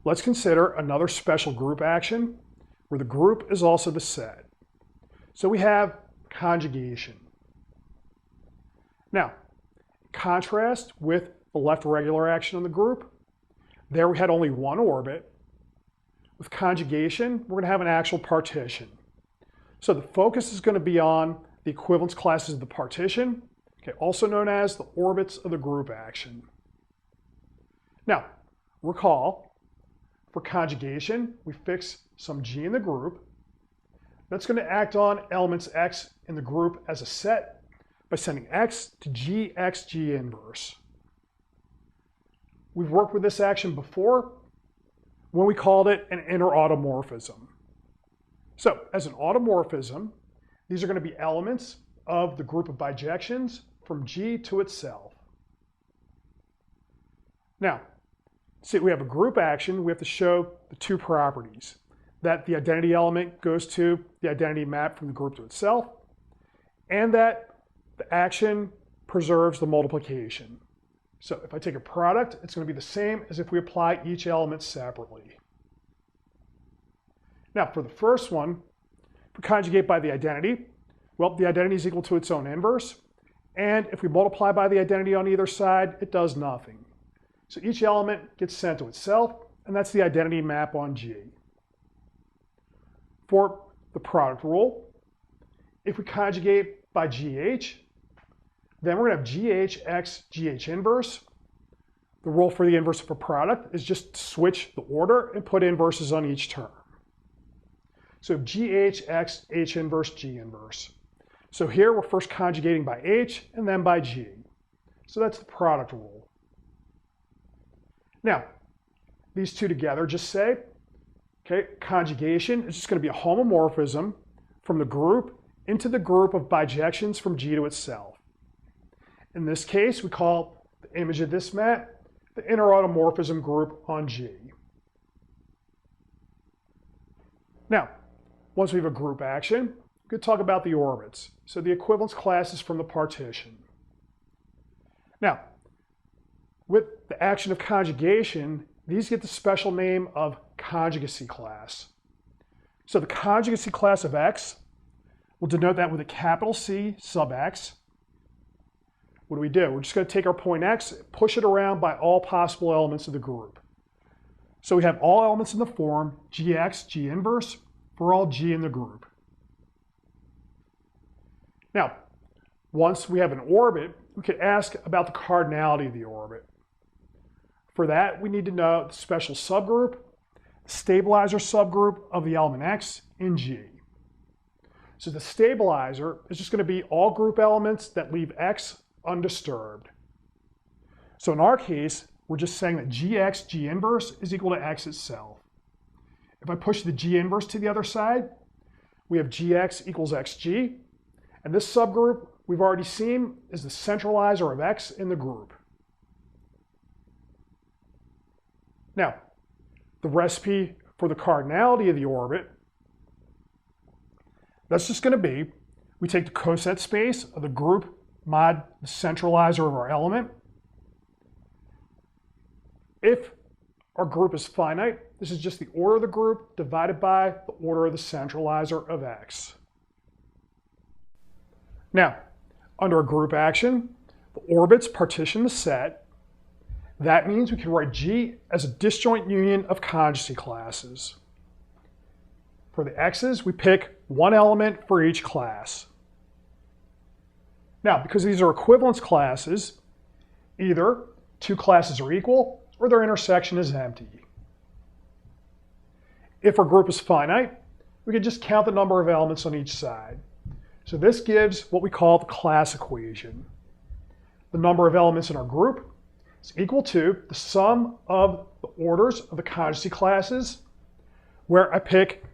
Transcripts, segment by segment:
let's consider another special group action where the group is also the set. So we have conjugation. Now, contrast with the left regular action on the group, there we had only one orbit. With conjugation, we're going to have an actual partition. So the focus is going to be on the equivalence classes of the partition, okay, also known as the orbits of the group action. Now, recall, for conjugation, we fix some G in the group. That's going to act on elements X in the group as a set by sending X to GXG inverse. We've worked with this action before when we called it an inner automorphism. So as an automorphism, these are going to be elements of the group of bijections from G to itself. Now, see, we have a group action. We have to show the two properties, that the identity element goes to the identity map from the group to itself, and that the action preserves the multiplication. So if I take a product, it's going to be the same as if we apply each element separately. Now, for the first one, if we conjugate by the identity, well, the identity is equal to its own inverse. And if we multiply by the identity on either side, it does nothing. So each element gets sent to itself, and that's the identity map on G. For the product rule, if we conjugate by GH, then we're going to have GH x GH inverse. The rule for the inverse of a product is just switch the order and put inverses on each term. So GH x H inverse G inverse. So here we're first conjugating by H and then by G. So that's the product rule. Now, these two together just say, okay, conjugation is just going to be a homomorphism from the group into the group of bijections from G to itself. In this case, we call the image of this map the inner automorphism group on G. Now, once we have a group action, we could talk about the orbits. So the equivalence classes from the partition. Now, with the action of conjugation, these get the special name of conjugacy class. So the conjugacy class of X, we'll denote that with a capital C sub X. What do? We're just going to take our point X, push it around by all possible elements of the group. So we have all elements in the form Gx, G inverse, for all G in the group. Now, once we have an orbit, we could ask about the cardinality of the orbit. For that, we need to know the special subgroup, stabilizer subgroup of the element X in G. So the stabilizer is just going to be all group elements that leave X undisturbed. So in our case, we're just saying that Gx G inverse is equal to X itself. If I push the G inverse to the other side, we have Gx equals Xg, and this subgroup we've already seen is the centralizer of X in the group. Now, the recipe for the cardinality of the orbit, that's just going to be, we take the coset space of the group mod the centralizer of our element. If our group is finite, this is just the order of the group divided by the order of the centralizer of X. Now, under a group action, the orbits partition the set. That means we can write G as a disjoint union of conjugacy classes. For the X's, we pick one element for each class. Now, because these are equivalence classes, either two classes are equal or their intersection is empty. If our group is finite, we can just count the number of elements on each side. So this gives what we call the class equation. The number of elements in our group is equal to the sum of the orders of the conjugacy classes, where I pick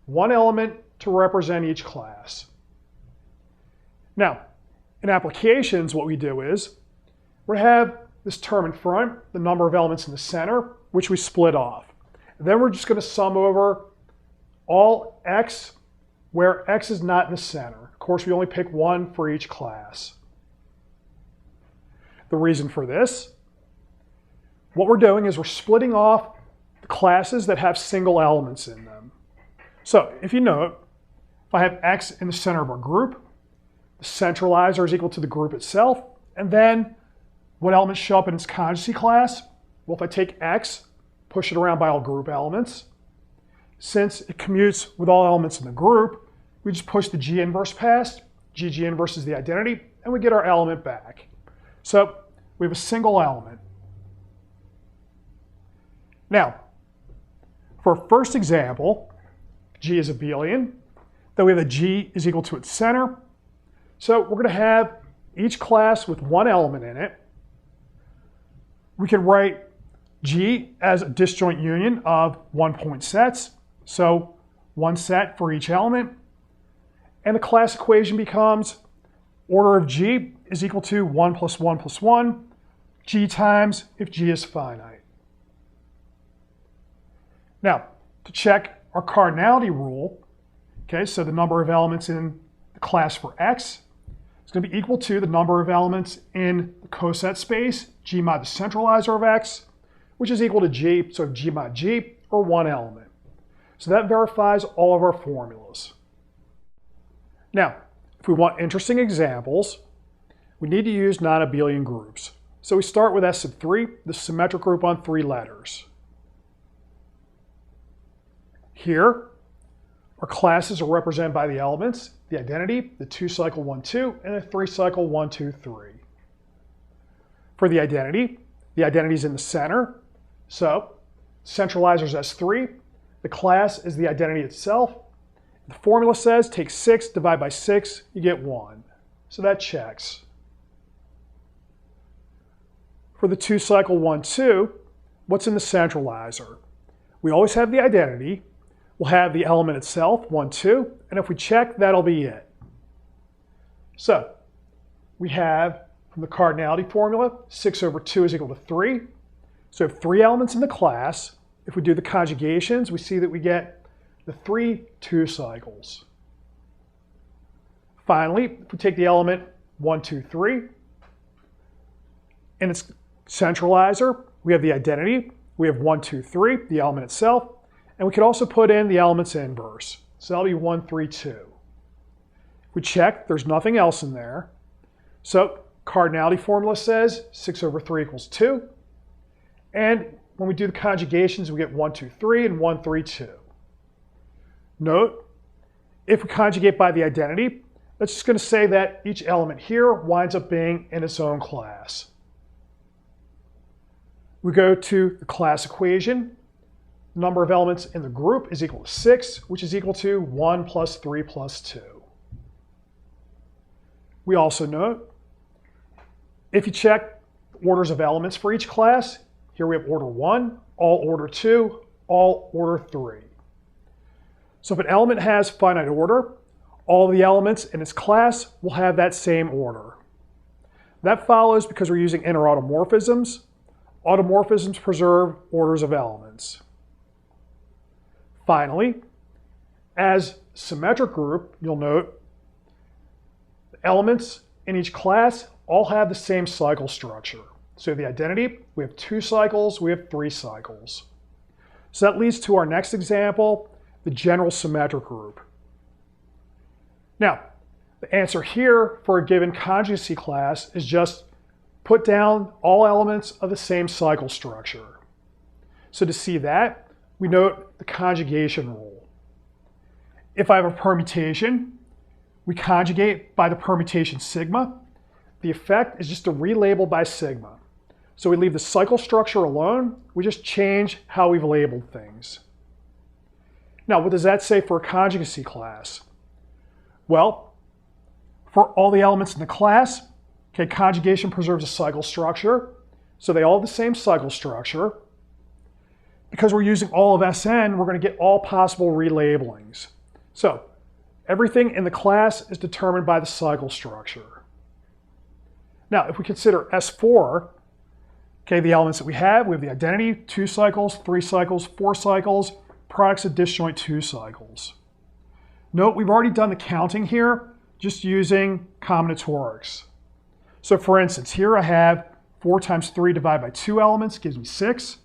one element to represent each class. Now, in applications, what we do is we have this term in front, the number of elements in the center, which we split off. And then we're just going to sum over all X where X is not in the center. Of course, we only pick one for each class. The reason for this, what we're doing is we're splitting off the classes that have single elements in them. So if you note, if I have X in the center of our group, the centralizer is equal to the group itself, and then what elements show up in its conjugacy class? Well, if I take X, push it around by all group elements, since it commutes with all elements in the group, we just push the G inverse past. G inverse is the identity, and we get our element back. So we have a single element. Now, for our first example, G is abelian, then we have that G is equal to its center. So we're going to have each class with one element in it. We can write G as a disjoint union of one-point sets, so one set for each element. And the class equation becomes order of G is equal to 1 plus 1 plus 1, G times if G is finite. Now, to check our cardinality rule, okay, so the number of elements in the class for X is going to be equal to the number of elements in the coset space, G mod the centralizer of X, which is equal to G, so G mod G, or one element. So that verifies all of our formulas. Now, if we want interesting examples, we need to use non-abelian groups. So we start with S sub 3, the symmetric group on 3 letters. Here, our classes are represented by the elements, the identity, the 2-cycle 1, 2, and the 3-cycle 1, 2, 3. For the identity is in the center, so centralizer is S3, the class is the identity itself. The formula says take 6, divide by 6, you get 1. So that checks. For the 2-cycle 1, 2, what's in the centralizer? We always have the identity. We'll have the element itself, 1, 2, and if we check, that'll be it. So we have, from the cardinality formula, 6 over 2 is equal to 3. So we have 3 elements in the class. If we do the conjugations, we see that we get the 3 2-cycles. Finally, if we take the element 1, 2, 3, in its centralizer, we have the identity. We have 1, 2, 3, the element itself. And we could also put in the element's inverse. So that'll be 1, 3, 2. If we check, there's nothing else in there. So cardinality formula says 6 over 3 equals 2. And when we do the conjugations, we get 1, 2, 3 and 1, 3, 2. Note, if we conjugate by the identity, that's just going to say that each element here winds up being in its own class. We go to the class equation. The number of elements in the group is equal to 6, which is equal to 1 plus 3 plus 2. We also note, if you check orders of elements for each class, here we have order 1, all order 2, all order 3. So if an element has finite order, all the elements in its class will have that same order. That follows because we're using inner automorphisms. Automorphisms preserve orders of elements. Finally, as symmetric group, you'll note the elements in each class all have the same cycle structure. So the identity, we have 2 cycles, we have 3 cycles. So that leads to our next example, the general symmetric group. Now, the answer here for a given conjugacy class is just put down all elements of the same cycle structure. So to see that, we note the conjugation rule. If I have a permutation, we conjugate by the permutation sigma. The effect is just to relabel by sigma. So we leave the cycle structure alone, we just change how we've labeled things. Now, what does that say for a conjugacy class? Well, for all the elements in the class, okay, conjugation preserves a cycle structure, so they all have the same cycle structure. Because we're using all of Sn, we're going to get all possible relabelings. So everything in the class is determined by the cycle structure. Now, if we consider S4, okay, the elements that we have the identity, 2 cycles, 3 cycles, 4 cycles, products of disjoint 2 cycles. Note, we've already done the counting here, just using combinatorics. So for instance, here I have 4 times 3 divided by 2 elements gives me 6.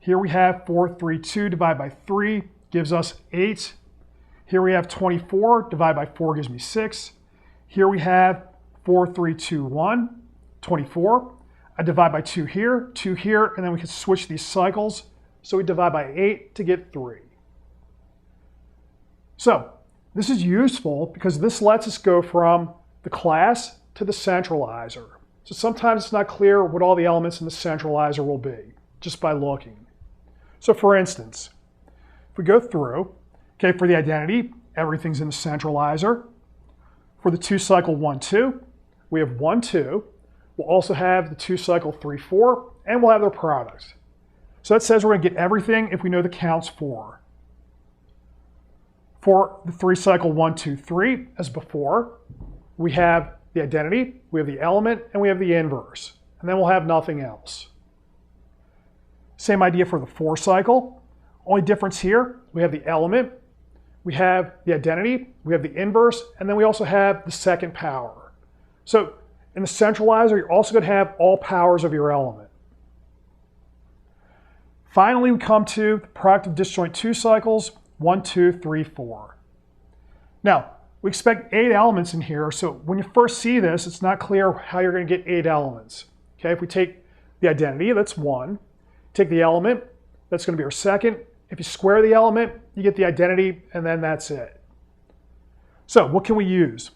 Here we have 432 divided by 3 gives us 8. Here we have 24 divided by 4 gives me 6. Here we have 4321, 24. I divide by 2 here, and then we can switch these cycles. So we divide by 8 to get 3. So this is useful because this lets us go from the class to the centralizer. So sometimes it's not clear what all the elements in the centralizer will be, just by looking. So for instance, if we go through, okay, for the identity, everything's in the centralizer. For the 2-cycle 1, 2, we have 1, 2. We'll also have the 2-cycle 3, 4, and we'll have their products. So that says we're going to get everything if we know the counts 4. For the 3-cycle 1, 2, 3, as before, we have the identity, we have the element, and we have the inverse. And then we'll have nothing else. Same idea for the 4-cycle. Only difference here, we have the element, we have the identity, we have the inverse, and then we also have the second power. So in the centralizer, you're also going to have all powers of your element. Finally, we come to the product of disjoint 2 cycles, 1, 2, 3, 4. Now, we expect 8 elements in here, so when you first see this, it's not clear how you're going to get 8 elements. Okay, if we take the identity, that's 1. Take the element, that's going to be our second. If you square the element, you get the identity, and then that's it. So what can we use?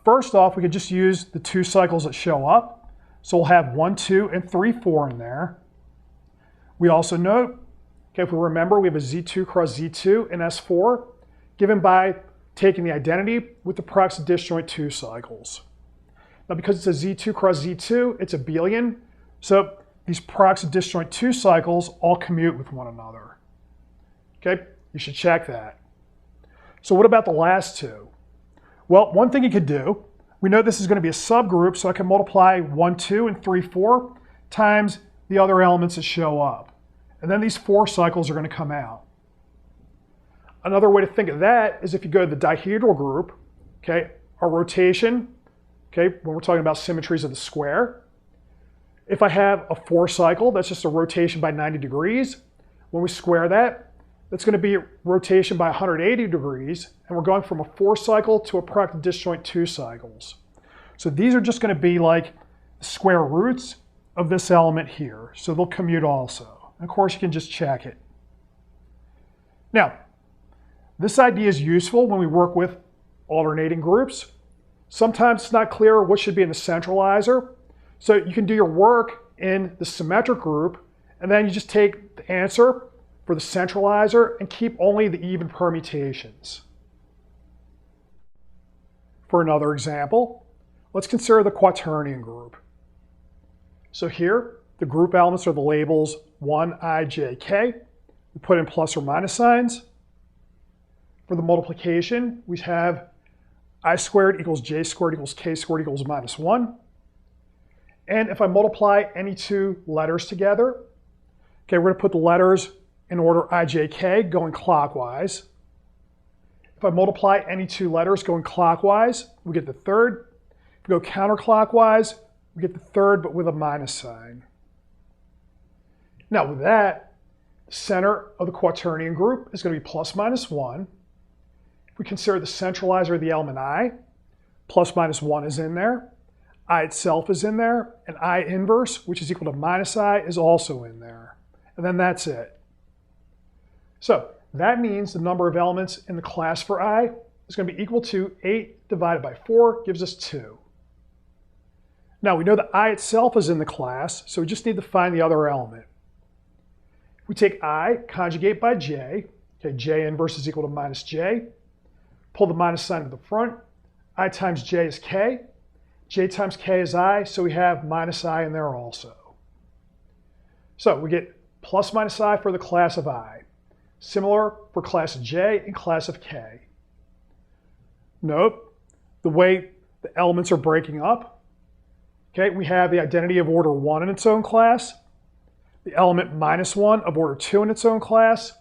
First off, we could just use the 2 cycles that show up. So we'll have 1, 2, and 3, 4 in there. We also note, okay, if we remember, we have a Z2 cross Z2 in S4, given by taking the identity with the products of disjoint 2 cycles. Now, because it's a Z2 cross Z2, it's abelian, so these products of disjoint 2 cycles all commute with one another. Okay, you should check that. So what about the last 2? Well, one thing you could do, we know this is going to be a subgroup, so I can multiply 1, 2, and 3, 4 times the other elements that show up. And then these 4 cycles are going to come out. Another way to think of that is if you go to the dihedral group, okay, our rotation, okay, when we're talking about symmetries of the square, if I have a 4 cycle, that's just a rotation by 90 degrees. When we square that, that's going to be a rotation by 180 degrees, and we're going from a 4 cycle to a product of disjoint 2 cycles. So these are just going to be like the square roots of this element here. So they'll commute also. And of course, you can just check it. Now, this idea is useful when we work with alternating groups. Sometimes it's not clear what should be in the centralizer. So you can do your work in the symmetric group, and then you just take the answer for the centralizer and keep only the even permutations. For another example, let's consider the Quaternion group. So here, the group elements are the labels 1, I, J, K. We put in plus or minus signs. For the multiplication, we have I squared equals J squared equals K squared equals -1. And if I multiply any 2 letters together, okay, we're going to put the letters in order I, J, K going clockwise. If I multiply any 2 letters going clockwise, we get the third. If we go counterclockwise, we get the third, but with a minus sign. Now with that, the center of the Quaternion group is going to be plus -1. If we consider the centralizer of the element I, plus -1 is in there. I itself is in there, and I inverse, which is equal to -I, is also in there. And then that's it. So that means the number of elements in the class for I is going to be equal to 8 divided by 4 gives us 2. Now we know that I itself is in the class, so we just need to find the other element. If we take I, conjugate by J, okay, J inverse is equal to -J, pull the minus sign to the front, I times J is K, J times K is I, so we have -I in there also. So we get plus -I for the class of I. Similar for class of J and class of K. Note the way the elements are breaking up. Okay, we have the identity of order 1 in its own class, the element -1 of order 2 in its own class,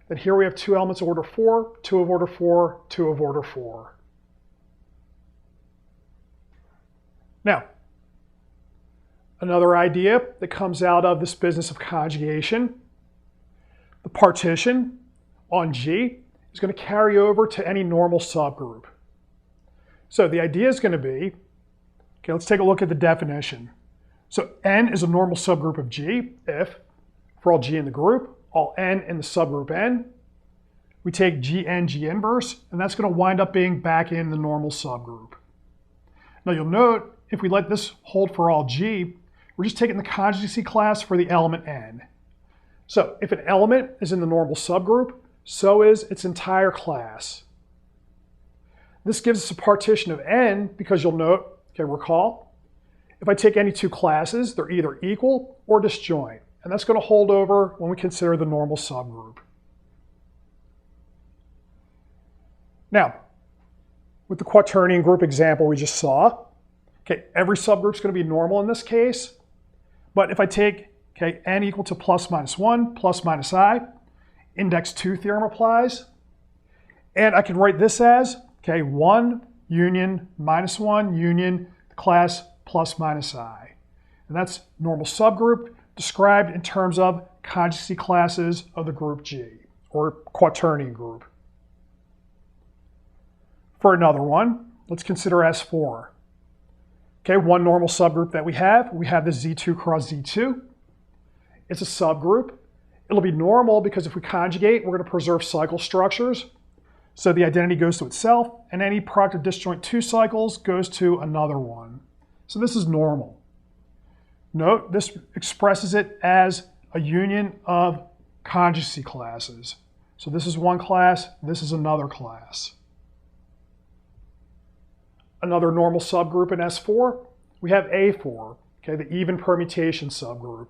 then here we have 2 elements of order 4, 2 of order 4, 2 of order 4. Now, another idea that comes out of this business of conjugation. partition on G is going to carry over to any normal subgroup. So the idea is going to be, okay, let's take a look at the definition. So N is a normal subgroup of G if, for all G in the group, all N in the subgroup N, we take Gn G inverse, and that's going to wind up being back in the normal subgroup. Now you'll note, if we let this hold for all G, we're just taking the conjugacy class for the element N. So if an element is in the normal subgroup, so is its entire class. This gives us a partition of N because you'll note, okay, recall, if I take any two classes, they're either equal or disjoint. And that's going to hold over when we consider the normal subgroup. Now, with the Quaternion group example we just saw, okay, every subgroup is going to be normal in this case. But if I take, okay, N equal to plus minus 1, plus minus I, index 2 theorem applies. And I can write this as, okay, 1 union minus 1 union the class plus minus I. And that's normal subgroup described in terms of conjugacy classes of the group G, or Quaternion group. For another one, let's consider S4. Okay, one normal subgroup that we have the Z2 cross Z2. It's a subgroup. It'll be normal because if we conjugate, we're going to preserve cycle structures. So the identity goes to itself, and any product of disjoint 2 cycles goes to another one. So this is normal. Note, this expresses it as a union of conjugacy classes. So this is one class, this is another class. Another normal subgroup in S4, we have A4, okay, the even permutation subgroup.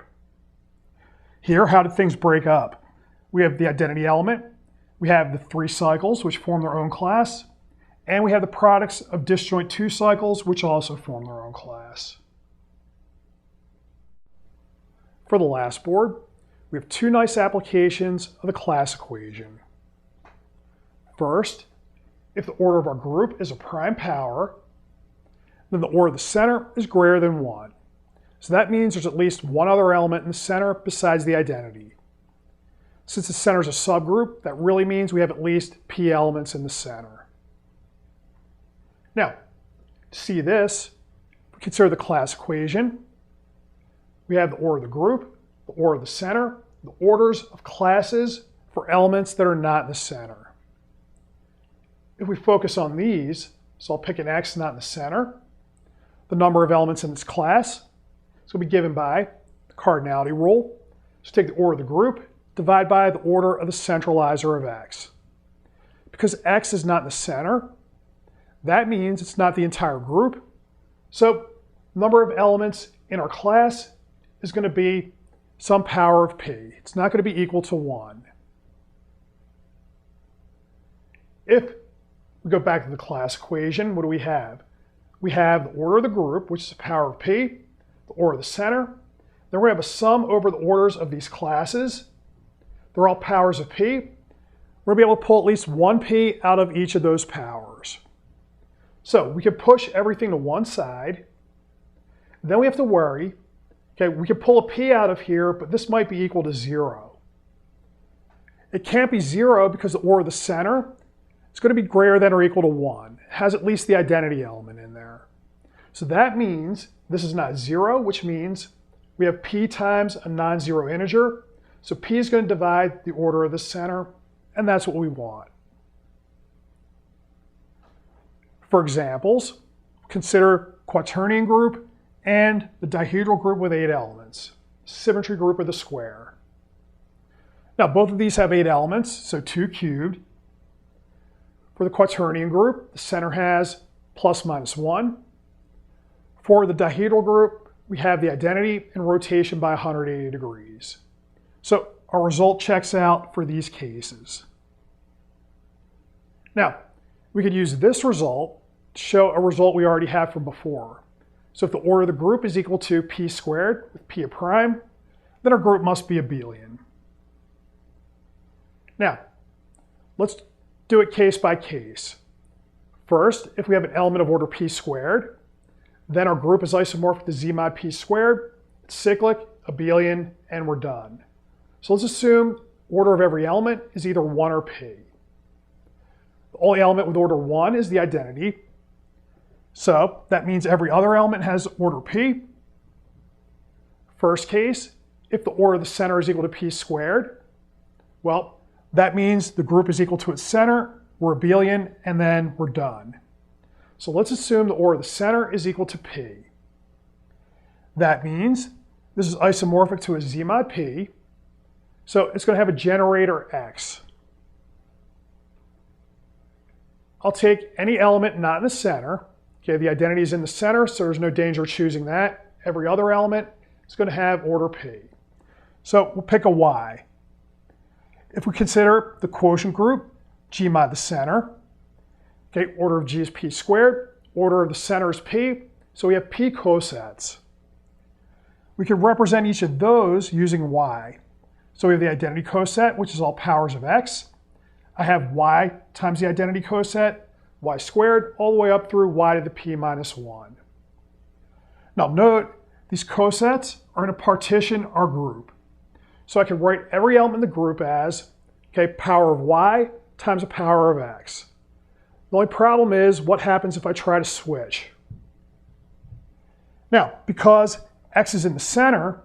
Here, how did things break up? We have the identity element, we have the 3 cycles, which form their own class, and we have the products of disjoint 2 cycles, which also form their own class. For the last board, we have 2 nice applications of the class equation. First, if the order of our group is a prime power, then the order of the center is greater than 1. So that means there's at least one other element in the center besides the identity. Since the center is a subgroup, that really means we have at least p elements in the center. Now, to see this, we consider the class equation. We have the order of the group, the order of the center, the orders of classes for elements that are not in the center. If we focus on these, so I'll pick an X not in the center, the number of elements in this class is going to be given by the Cardinality Rule. So take the order of the group, divide by the order of the centralizer of X. Because X is not in the center, that means it's not the entire group. So the number of elements in our class is going to be some power of p. It's not going to be equal to 1. If we go back to the class equation, what do we have? We have the order of the group, which is the power of p, the order of the center. Then we're going to have a sum over the orders of these classes. They're all powers of p. We're going to be able to pull at least 1p out of each of those powers. So we can push everything to one side. Then we have to worry, okay, we can pull a p out of here, but this might be equal to 0. It can't be 0 because the order of the center is going to be greater than or equal to 1. It has at least the identity element in there. So that means this is not 0, which means we have p times a non-zero integer. So p is going to divide the order of the center, and that's what we want. For examples, consider Quaternion group and the Dihedral group with 8 elements, Symmetry group with a square. Now both of these have 8 elements, so 2 cubed. For the Quaternion group, the center has plus minus 1. For the Dihedral group, we have the identity and rotation by 180 degrees. So our result checks out for these cases. Now, we could use this result to show a result we already have from before. So if the order of the group is equal to p squared with p a prime, then our group must be abelian. Now, let's do it case by case. First, if we have an element of order p squared, then our group is isomorphic to z mod p squared, it's cyclic, abelian, and we're done. So let's assume order of every element is either 1 or p. The only element with order 1 is the identity. So that means every other element has order p. First case, if the order of the center is equal to p squared, well, that means the group is equal to its center, we're abelian, and then we're done. So let's assume the order of the center is equal to p. That means this is isomorphic to a z mod p, so it's going to have a generator x. I'll take any element not in the center. Okay, the identity is in the center, so there's no danger of choosing that. Every other element is going to have order p. So we'll pick a y. If we consider the quotient group, G mod the center, okay, order of G is p squared, order of the center is p, so we have p cosets. We can represent each of those using y. So we have the identity coset, which is all powers of x. I have y times the identity coset, y squared, all the way up through y to the p minus 1. Now note, these cosets are in a partition or group. So I can write every element in the group as, okay, power of y times a power of x. The only problem is what happens if I try to switch. Now, because x is in the center,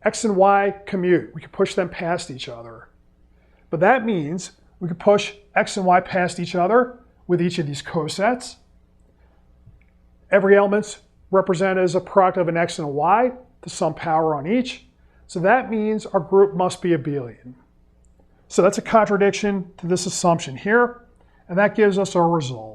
x and y commute. We can push them past each other. But that means we can push x and y past each other with each of these cosets. Every element's represented as a product of an x and a y to some power on each. So that means our group must be abelian. So that's a contradiction to this assumption here, and that gives us our result.